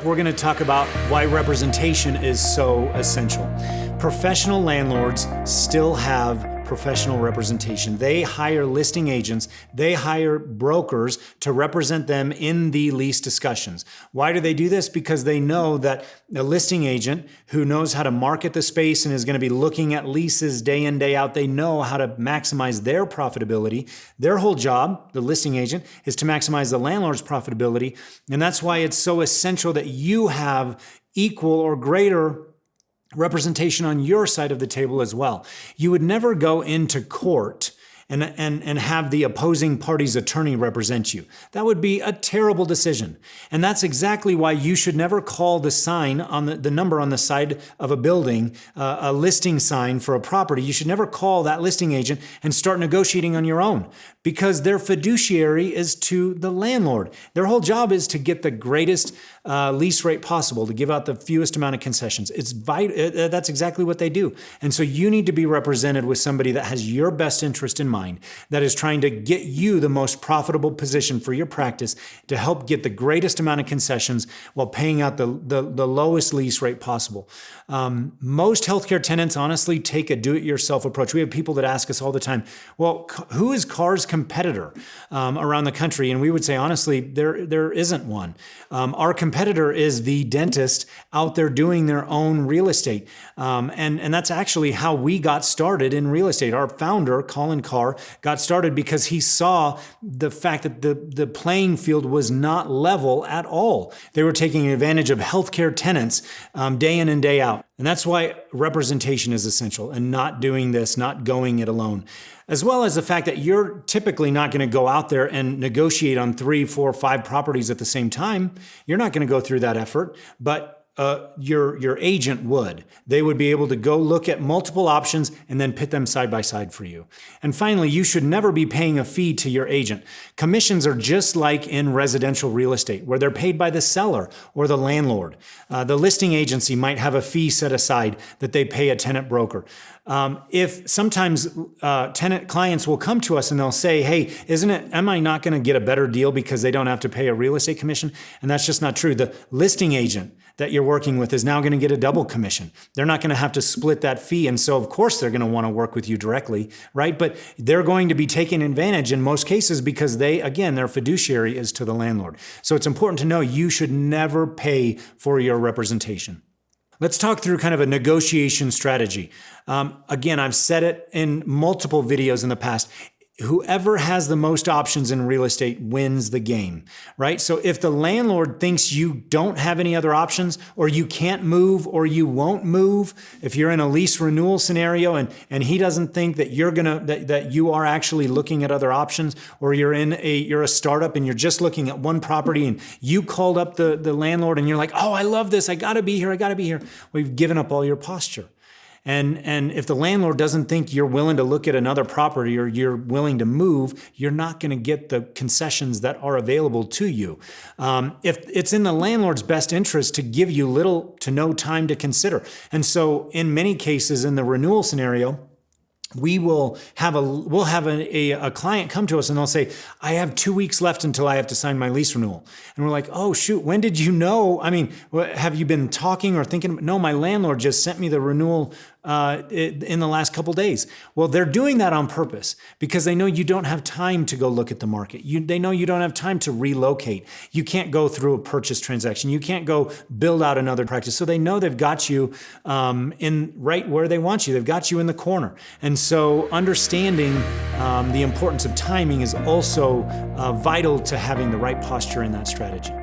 We're going to talk about why representation is so essential. Professional landlords still have professional representation. They hire listing agents, they hire brokers to represent them in the lease discussions. Why do they do this? Because they know that a listing agent who knows how to market the space and is going to be looking at leases day in, day out, they know how to maximize their profitability. Their whole job, the listing agent, is to maximize the landlord's profitability. And that's why it's so essential that you have equal or greater representation on your side of the table as well. You would never go into court and have the opposing party's attorney represent you. That would be a terrible decision. And that's exactly why you should never call the sign on the number on the side of a building, a listing sign for a property. You should never call that listing agent and start negotiating on your own, because their fiduciary is to the landlord. Their whole job is to get the greatest lease rate possible, to give out the fewest amount of concessions. It's vital. That's exactly what they do. And so you need to be represented with somebody that has your best interest in mind, that is trying to get you the most profitable position for your practice to help get the greatest amount of concessions while paying out the lowest lease rate possible. Most healthcare tenants honestly take a do-it-yourself approach. We have people that ask us all the time, well, who is CAR's competitor around the country? And we would say, honestly, there isn't one. Our competitor is the dentist out there doing their own real estate. And that's actually how we got started in real estate. Our founder, Colin Carr, got started because he saw the fact that the playing field was not level at all. They were taking advantage of healthcare tenants day in and day out. And that's why representation is essential, and not doing this, not going it alone. As well as the fact that you're typically not going to go out there and negotiate on 3, 4, 5 properties at the same time. You're not going to go through that effort, but your agent would. They would be able to go look at multiple options and then pit them side by side for you. And finally, you should never be paying a fee to your agent. Commissions are just like in residential real estate, where they're paid by the seller or the landlord. The listing agency might have a fee set aside that they pay a tenant broker. If sometimes tenant clients will come to us and they'll say, hey, am I not going to get a better deal because they don't have to pay a real estate commission? And that's just not true. The listing agent that you're working with is now going to get a double commission. They're not going to have to split that fee. And so of course they're going to want to work with you directly, right? But they're going to be taking advantage in most cases because their fiduciary is to the landlord. So it's important to know you should never pay for your representation. Let's talk through kind of a negotiation strategy. Again, I've said it in multiple videos in the past. Whoever has the most options in real estate wins the game, right? So if the landlord thinks you don't have any other options, or you can't move, or you won't move, if you're in a lease renewal scenario and he doesn't think that that you are actually looking at other options, or you're a startup and you're just looking at one property and you called up the landlord and you're like, oh, I love this, I gotta be here. Well, you've given up all your posture. And if the landlord doesn't think you're willing to look at another property or you're willing to move, you're not going to get the concessions that are available to you. If it's in the landlord's best interest to give you little to no time to consider. And so in many cases in the renewal scenario, we'll have a client come to us and they'll say, I have 2 weeks left until I have to sign my lease renewal. And we're like, oh shoot, when did you know? I mean, have you been talking or thinking? No, my landlord just sent me the renewal in the last couple days. Well, they're doing that on purpose because they know you don't have time to go look at the market. They know you don't have time to relocate. You can't go through a purchase transaction. You can't go build out another practice. So they know they've got you in right where they want you. They've got you in the corner. And so understanding the importance of timing is also vital to having the right posture in that strategy.